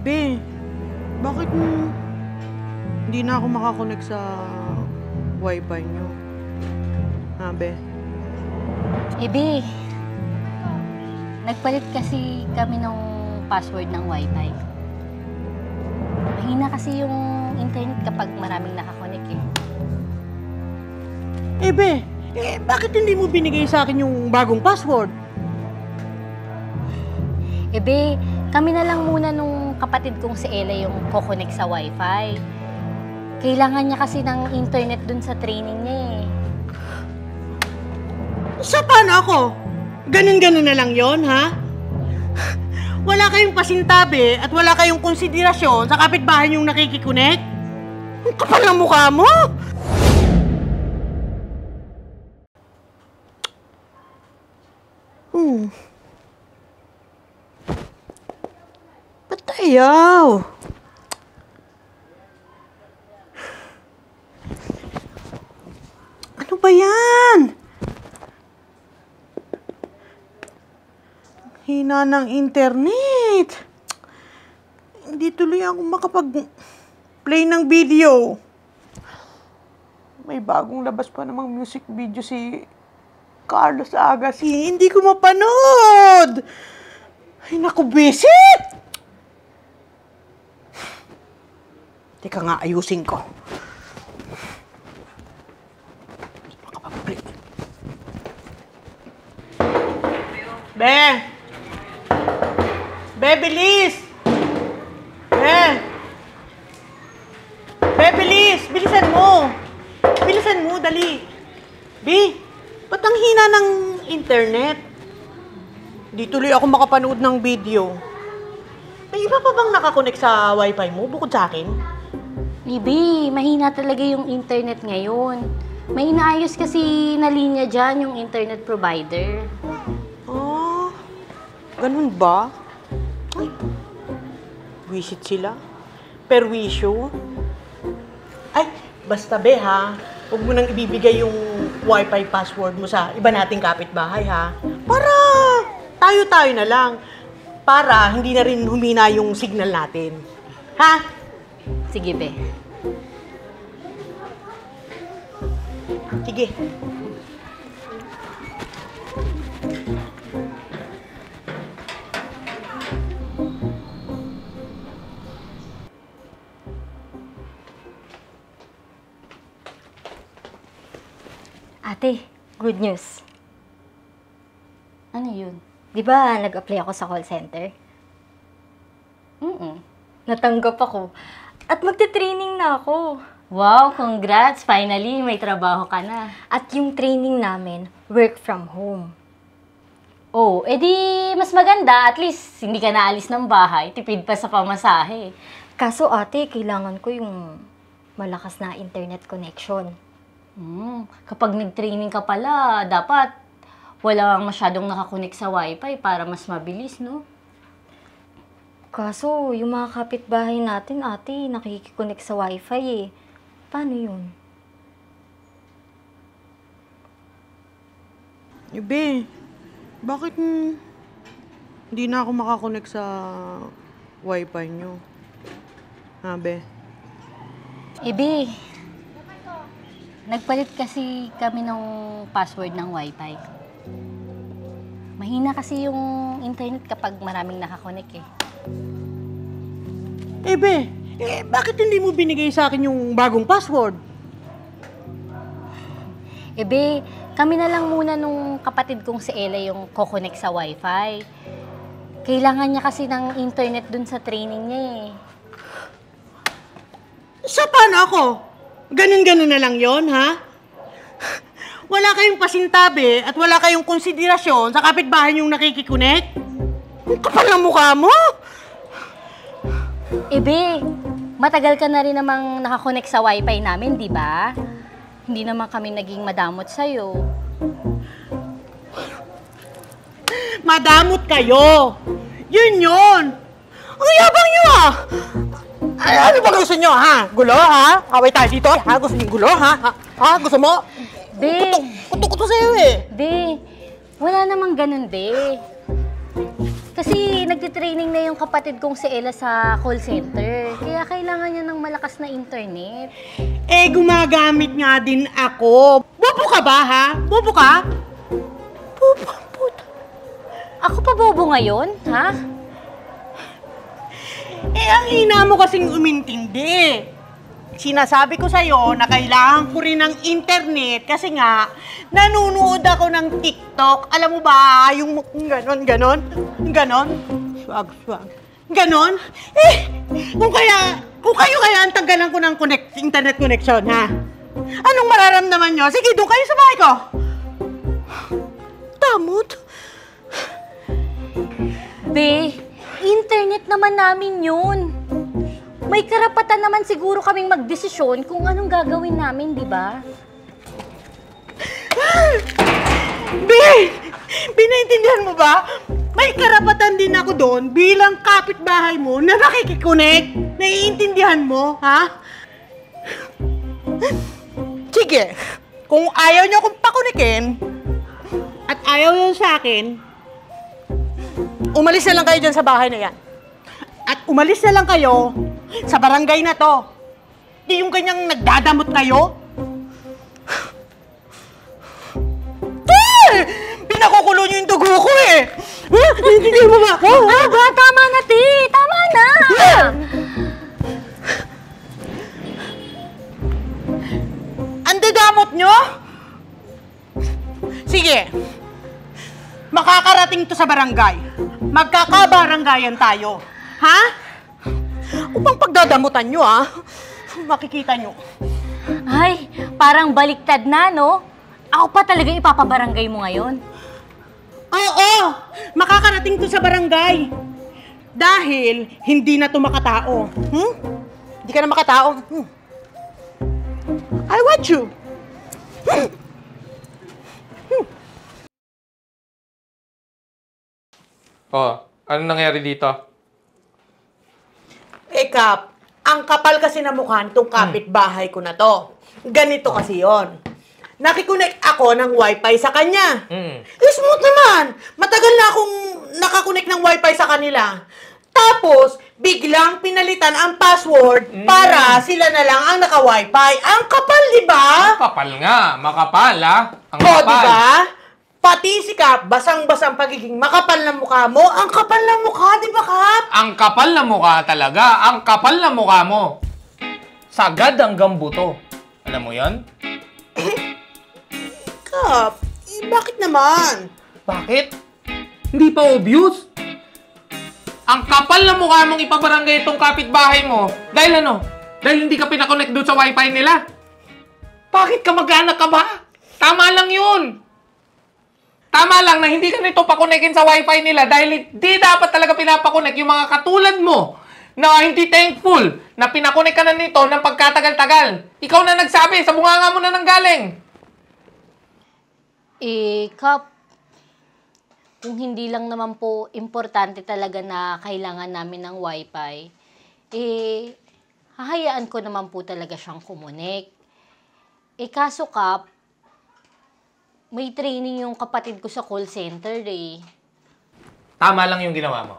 Be, bakit hindi na ako makakonect sa wifi nyo? Ha, Be? Be, nagpalit kasi kami ng password ng wifi. Mahina kasi yung internet kapag maraming nakakonect eh. Be, bakit hindi mo binigay sa akin yung bagong password? Be, kami na lang muna nung kapatid kong si Ella yung kokonek sa wifi. Kailangan niya kasi ng internet dun sa training niya eh. Sa paano ako? Ganun-ganun na lang yon, ha? Wala kayong pasintabi at wala kayong konsiderasyon sa kapitbahay yung nakikikunek? Ang kapal ng mukha mo! Ba't ayaw? Ano ba yan? Hina ng internet. Hindi tuloy ako makapag-play ng video. May bagong labas pa namang music video si Carlos Agassi. Hindi ko mapanood. Ay, naku, bisit! Teka nga, ayusin ko. Makapag-play. Be! Be, bilis! Be, bilis! Bilisan mo! Bilisan mo, dali! Be, ba't ang hina ng internet? Di tuloy ako makapanood ng video. May iba pa bang nakakonect sa wifi mo bukod sa akin? Be, mahina talaga yung internet ngayon. May inaayos kasi na linya dyan yung internet provider. Ah, ganun ba? Ay, wisit sila. Perwisyo. Ay, basta be ha, huwag mo nang ibibigay yung wifi password mo sa iba nating kapitbahay ha. Para tayo-tayo na lang. Para hindi na rin humina yung signal natin. Ha? Sige, be. Sige. Ate, good news. Ano yun? Di ba nag-apply ako sa call center? Natanggap ako. At magte-training na ako. Wow, congrats! Finally, may trabaho ka na. At yung training namin, work from home. Oh, edi mas maganda. At least, hindi ka naalis ng bahay. Tipid pa sa pamasahe. Kaso ate, kailangan ko yung malakas na internet connection. Kapag nag-training ka pala, dapat walang masyadong nakakonek sa wifi para mas mabilis, no? Kaso, yung mga kapitbahay natin, ate, nakikikonek sa wifi eh. Paano yun? Be, bakit hindi na ako makakonect sa wifi nyo? Ha, Be? Be, nagpalit kasi kami ng password ng wifi. Mahina kasi yung internet kapag maraming nakakonek eh. Be, bakit hindi mo binigay sa akin yung bagong password? Be, kami na lang muna nung kapatid kong si Ella yung kokonek sa wifi. Kailangan niya kasi ng internet dun sa training niya eh. Sa paano ako? Ganun-ganun na lang yon, ha? Wala kayong pasintabi at wala kayong konsiderasyon sa kapitbahay yung nakikikunek? Ang kapal ng mukha mo! Be, matagal ka na rin namang nakakonek sa wifi namin, di ba? Hindi naman kami naging madamot sa'yo. Madamot kayo! Yun! Ang yabang nyo, ah! Ay, ano ba gusto nyo, ha? Gulo, ha? Away tayo dito, ha? Gusto nyo gulo, ha? Ha? Gusto mo? Be, Kutok-kutok sa'yo, eh. Be, wala namang ganun, be. Kasi nagtitraining na yung kapatid kong si Ella sa call center. Kaya kailangan niya ng malakas na internet. Eh, gumagamit nga din ako. Bobo ka ba, ha? Bobo ka? Bobo, puta. Ako pa bobo ngayon, ha? Eh, ang ina mo kasing umintindi. Sinasabi ko sa'yo na kailangan ko rin ng internet kasi nga, nanunood ako ng TikTok. Alam mo ba, yung ganon, ganon, swag. Ganon? Eh, kung kayo kaya ang tagalan ko ng internet connection, ha? Anong mararamdaman nyo? Sige, doon kayo sa bahay ko. Tamot. Be, internet naman namin yun. May karapatan naman siguro kaming magdesisyon kung anong gagawin namin, di ba? Binaintindihan mo ba? May karapatan din ako doon bilang kapitbahay mo na nakikikonek. Naiintindihan mo, ha? Sige, kung ayaw niyo akong pakunikin at ayaw niyo sa akin, umalis na lang kayo dyan sa bahay na yan. At umalis na lang kayo sa barangay na to. Di yung ganyang nagdadamot kayo. Pinakukulo niyo yung dugo ko eh! Hindi mo ba ako? Ba, tama na, Ti! Tama na! Ang dadamot nyo? Sige. Makakarating to sa barangay. Magkakabaranggayan tayo. Ha? Upang pagdadamutan nyo, ha? Makikita nyo. Ay, parang baliktad na, no? Ako pa talaga ipapabarangay mo ngayon. Oo! Makakarating to sa barangay. Dahil hindi na to makatao. Hindi ka na makatao. I want you. Oh, ano nangyari dito? Kap, ang kapal kasi na mukha nitong kapitbahay ko na to. Ganito kasi yon. Nakikunik ako ng wifi sa kanya. Smooth naman. Matagal na akong nakakunik ng wifi sa kanila. Tapos, biglang pinalitan ang password para sila na lang ang naka-wifi. Ang kapal, di ba? Kapal nga. Makapal, ha? Ang O, kapal. di ba? Pati si Kap, basang-basang pagiging makapal na mukha mo. Ang kapal na mukha, di ba, Kap? Ang kapal na mukha talaga. Ang kapal na mukha mo. Sagad hanggang buto. Alam mo yon? Kap, bakit naman? Bakit? Hindi pa obvious? Ang kapal na mukha mong ipabarangay itong kapitbahay mo. Dahil ano? Dahil hindi ka pinakonect doon sa wifi nila? Bakit ka mag-anak ka ba? Tama lang yun. Tama lang na hindi ka nito pakonekin sa wifi nila dahil hindi dapat talaga pinapakonek yung mga katulad mo na hindi thankful na pinakonek ka na nito ng pagkatagal-tagal. Ikaw na nagsabi, sa bunganga mo na nanggaling. Kap, kung hindi lang naman po importante talaga na kailangan namin ng wifi, hahayaan ko naman po talaga siyang kumunik. Kaso, Kap, may training yung kapatid ko sa call center eh. Tama lang yung ginawa mo.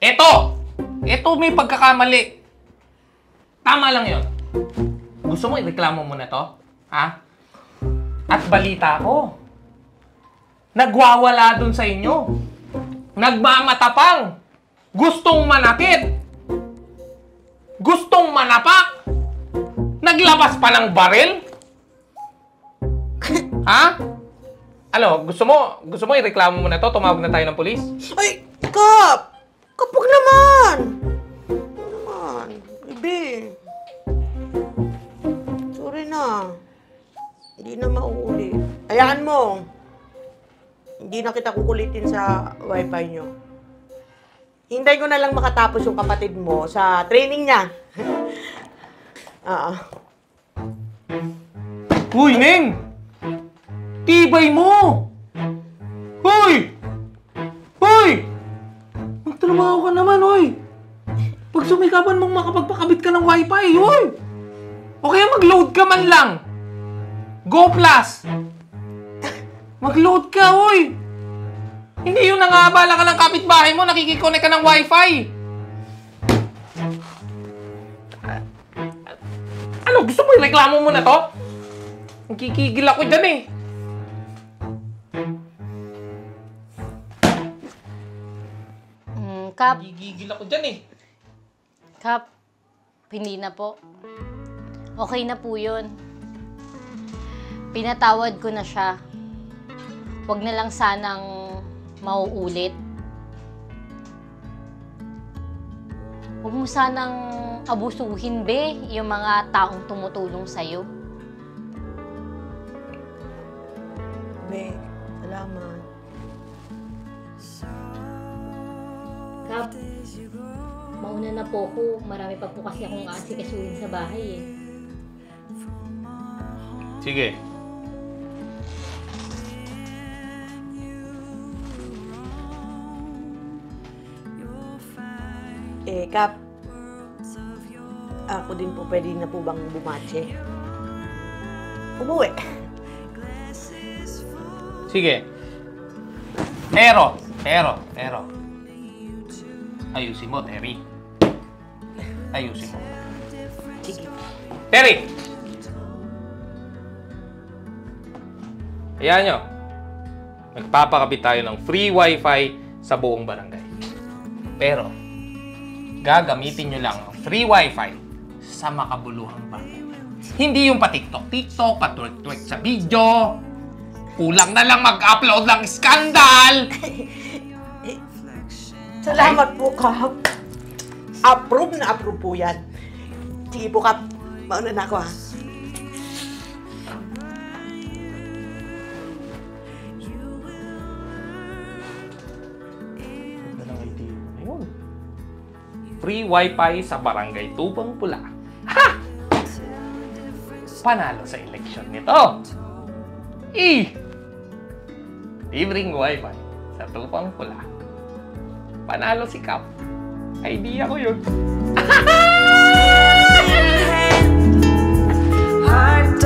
Ito may pagkakamali. Tama lang yun. Gusto mo ireklamo mo na to? Ha? At balita ko, nagwawala dun sa inyo. Nagmamatapang. Gustong manakit. Gustong manapak. Naglabas pa ng baril. Ha? Ano, gusto mo ireklamo mo na to? Tumawag na tayo ng polis? Ay, Kap! Kapag naman! Ibe. Sorry na. Hindi na mauulit. Hayaan mo. Hindi na kita kukulitin sa wifi nyo. Hintay ko na lang makatapos yung kapatid mo sa training niya. Uy, Neng! Tibay mo! Hoy! Hoy! Magtrabaho ka naman, hoy! Pag sumikapan mong makapagpakabit ka ng wifi, hoy! O kaya mag-load ka man lang! Go Plus! Mag-load ka, hoy! Hindi yung nangaabala ka ng kapitbahay mo, nakikiconnect ka ng wifi. Ano, gusto mo reklamo mo na to? Kikigil ako dyan eh. Kap, Gigigil ako dyan eh. Kap, hindi na po. Okay na po yun. Pinatawad ko na siya. Huwag na lang sanang mauulit. Huwag mo sanang abusuhin, be, yung mga taong tumutulong sa'yo. Be, salamat. Kap, mauna na po ako. Marami pa po kasi akong aasikasuhin sa bahay eh. Sige. Kap, ako din po pwede na po bang bumatse? Umuwi. Sige. Pero. Ayusin mo, Terry. Ayusin mo. Sige. Terry! Hayaan nyo. Magpapakabit tayo ng free wifi sa buong barangay. Pero, gagamitin nyo lang ang free wifi sa makabuluhang bagay. Hindi yung pa-TikTok, pa-twerk-twerk sa video. Kulang na lang mag-upload ng skandal. Salamat po, Kap. Approve na approve po yan. Sige po, Kap. Mauna na ako, ha? Ganda ng idea mo na yun. Free wifi sa barangay Tupang Pula. Ha! Panalo sa eleksyon nito. Libreng wifi sa Tupang Pula. Panalo si Kap. Idea ko yun. Heart